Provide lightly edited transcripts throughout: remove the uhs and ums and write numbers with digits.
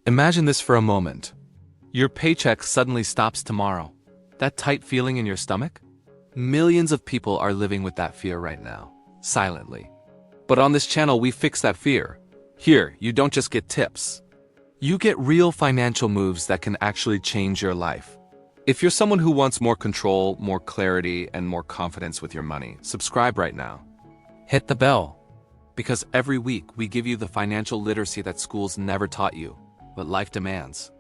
Imagine this for a moment. Your paycheck suddenly stops tomorrow. That tight feeling in your stomach? Millions of people are living with that fear right now, silently. But on this channel, we fix that fear. Here, you don't just get tips. You get real financial moves that can actually change your life. If you're someone who wants more control, more clarity, and more confidence with your money, subscribe right now. Hit the bell. Because every week we give you the financial literacy that schools never taught you, but life demands.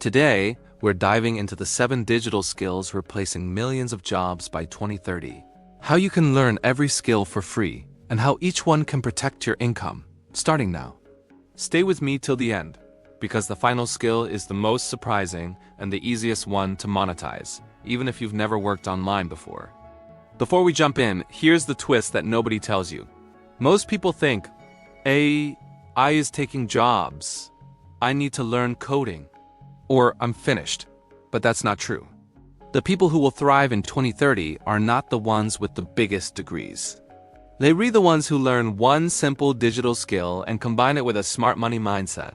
Today, we're diving into the 7 digital skills replacing millions of jobs by 2030. How you can learn every skill for free, and how each one can protect your income, starting now. Stay with me till the end, because the final skill is the most surprising and the easiest one to monetize, even if you've never worked online before. Before we jump in, here's the twist that nobody tells you. Most people think, AI is taking jobs. I need to learn coding. Or I'm finished. But that's not true. The people who will thrive in 2030 are not the ones with the biggest degrees. They are the ones who learn one simple digital skill and combine it with a smart money mindset.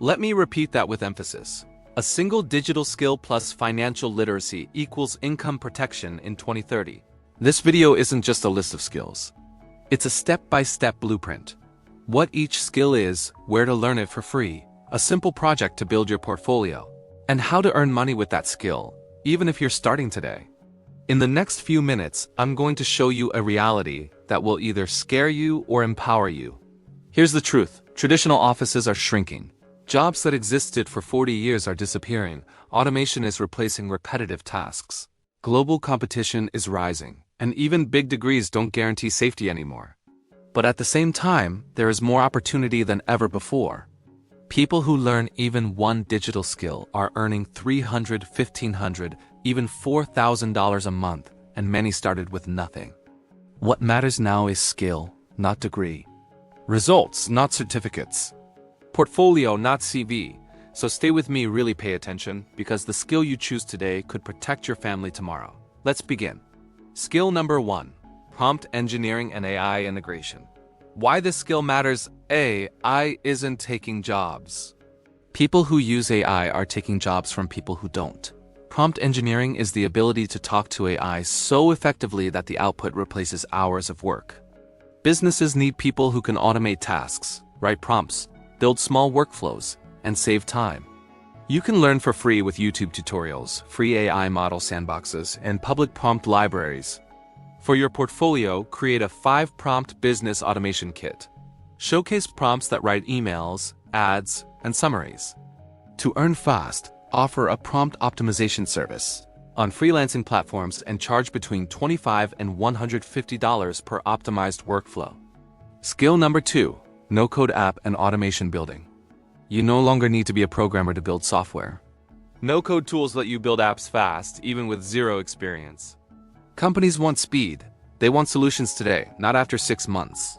Let me repeat that with emphasis. A single digital skill plus financial literacy equals income protection in 2030. This video isn't just a list of skills. It's a step-by-step blueprint. What each skill is, where to learn it for free, a simple project to build your portfolio, and how to earn money with that skill, even if you're starting today. In the next few minutes, I'm going to show you a reality that will either scare you or empower you. Here's the truth. Traditional offices are shrinking. Jobs that existed for 40 years are disappearing. Automation is replacing repetitive tasks. Global competition is rising, and even big degrees don't guarantee safety anymore. But at the same time, there is more opportunity than ever before. People who learn even one digital skill are earning $300, $1,500, even $4,000 a month, and many started with nothing. What matters now is skill, not degree. Results, not certificates. Portfolio, not CV. So stay with me, really pay attention, because the skill you choose today could protect your family tomorrow. Let's begin. Skill number 1, prompt engineering and AI integration. Why this skill matters? AI isn't taking jobs. People who use AI are taking jobs from people who don't. Prompt engineering is the ability to talk to AI so effectively that the output replaces hours of work. Businesses need people who can automate tasks, write prompts, build small workflows, and save time. You can learn for free with YouTube tutorials, free AI model sandboxes, and public prompt libraries. For your portfolio, create a 5-prompt business automation kit. Showcase prompts that write emails, ads, and summaries. To earn fast, offer a prompt optimization service on freelancing platforms and charge between $25 and $150 per optimized workflow. Skill number 2, no-code app and automation building. You no longer need to be a programmer to build software. No-code tools let you build apps fast, even with zero experience. Companies want speed. They want solutions today, not after 6 months.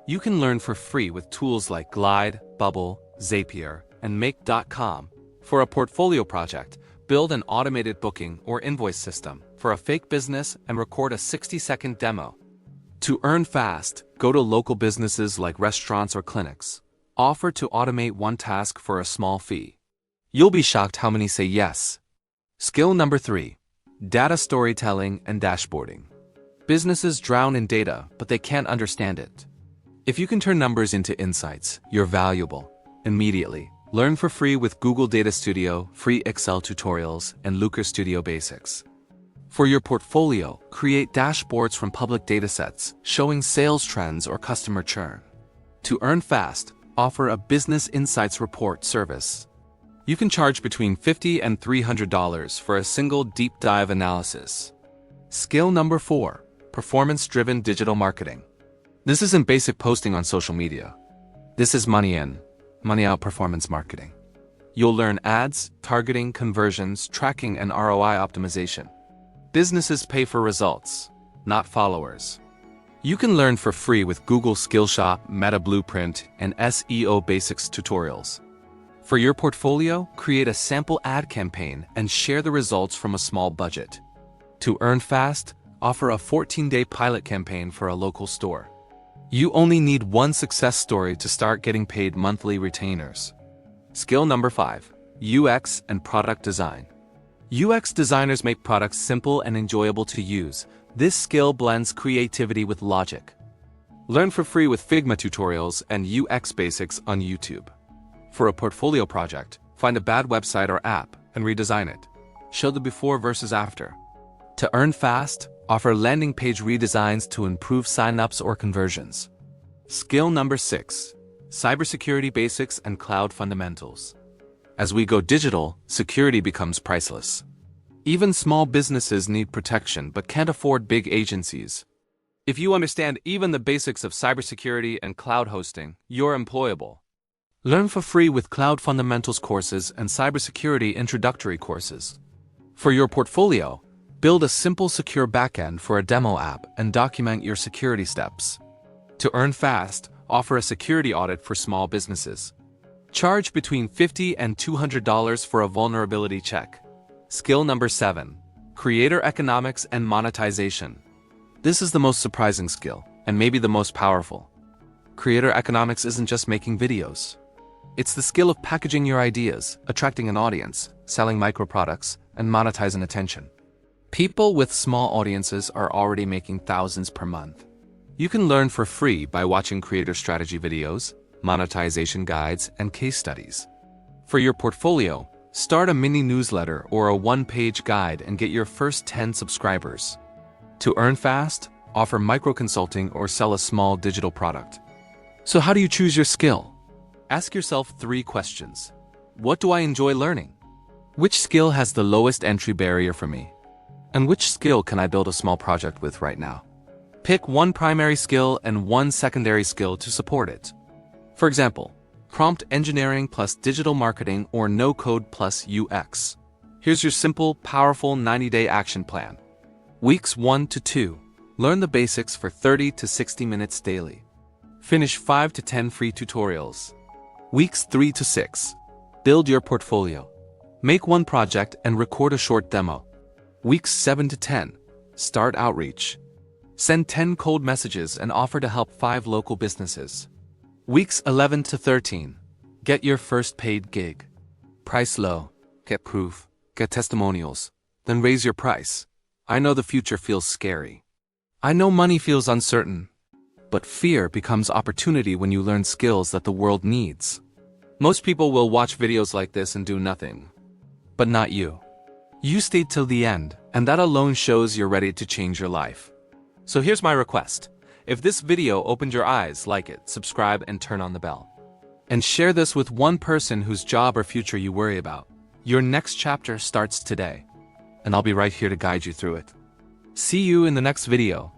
You can learn for free with tools like Glide, Bubble, Zapier, and Make.com. For a portfolio project, build an automated booking or invoice system for a fake business and record a 60-second demo. To earn fast, go to local businesses like restaurants or clinics. Offer to automate one task for a small fee. You'll be shocked how many say yes. Skill number 3, data storytelling and dashboarding. Businesses drown in data, but they can't understand it. If you can turn numbers into insights, you're valuable. Immediately, learn for free with Google Data Studio, free Excel tutorials, and Looker Studio Basics. For your portfolio, create dashboards from public datasets, showing sales trends or customer churn. To earn fast, offer a business insights report service. You can charge between $50 and $300 for a single deep dive analysis. Skill number 4, performance-driven digital marketing. This isn't basic posting on social media. This is money in, money out performance marketing. You'll learn ads, targeting, conversions, tracking, and ROI optimization. Businesses pay for results, not followers. You can learn for free with Google Skillshop, Meta Blueprint, and SEO Basics tutorials. For your portfolio, create a sample ad campaign and share the results from a small budget. To earn fast, offer a 14-day pilot campaign for a local store. You only need one success story to start getting paid monthly retainers. Skill number 5. UX and product design. UX designers make products simple and enjoyable to use. This skill blends creativity with logic. Learn for free with Figma tutorials and UX basics on YouTube. For a portfolio project, find a bad website or app and redesign it. Show the before versus after. To earn fast, offer landing page redesigns to improve signups or conversions. Skill number 6. Cybersecurity basics and cloud fundamentals. As we go digital, security becomes priceless. Even small businesses need protection but can't afford big agencies. If you understand even the basics of cybersecurity and cloud hosting, you're employable. Learn for free with Cloud Fundamentals courses and cybersecurity introductory courses. For your portfolio, build a simple secure backend for a demo app and document your security steps. To earn fast, offer a security audit for small businesses. Charge between $50 and $200 for a vulnerability check. Skill number 7. Creator economics and monetization. This is the most surprising skill, and maybe the most powerful. Creator economics isn't just making videos. It's the skill of packaging your ideas, attracting an audience, selling micro-products, and monetizing attention. People with small audiences are already making thousands per month. You can learn for free by watching creator strategy videos, monetization guides, and case studies. For your portfolio, start a mini newsletter or a one-page guide and get your first 10 subscribers. To earn fast, offer micro-consulting or sell a small digital product. So how do you choose your skill? Ask yourself 3 questions. What do I enjoy learning? Which skill has the lowest entry barrier for me? And which skill can I build a small project with right now? Pick one primary skill and one secondary skill to support it. For example, prompt engineering plus digital marketing or no-code plus UX. Here's your simple, powerful 90-day action plan. Weeks 1 to 2. Learn the basics for 30 to 60 minutes daily. Finish 5 to 10 free tutorials. Weeks 3 to 6. Build your portfolio. Make one project and record a short demo. Weeks 7 to 10. Start outreach. Send 10 cold messages and offer to help 5 local businesses. Weeks 11 to 13. Get your first paid gig. Price low. Get proof. Get testimonials. Then raise your price. I know the future feels scary. I know money feels uncertain. But fear becomes opportunity when you learn skills that the world needs. Most people will watch videos like this and do nothing. But not you. You stayed till the end, and that alone shows you're ready to change your life. So here's my request. If this video opened your eyes, like it, subscribe, and turn on the bell. And share this with one person whose job or future you worry about. Your next chapter starts today. And I'll be right here to guide you through it. See you in the next video.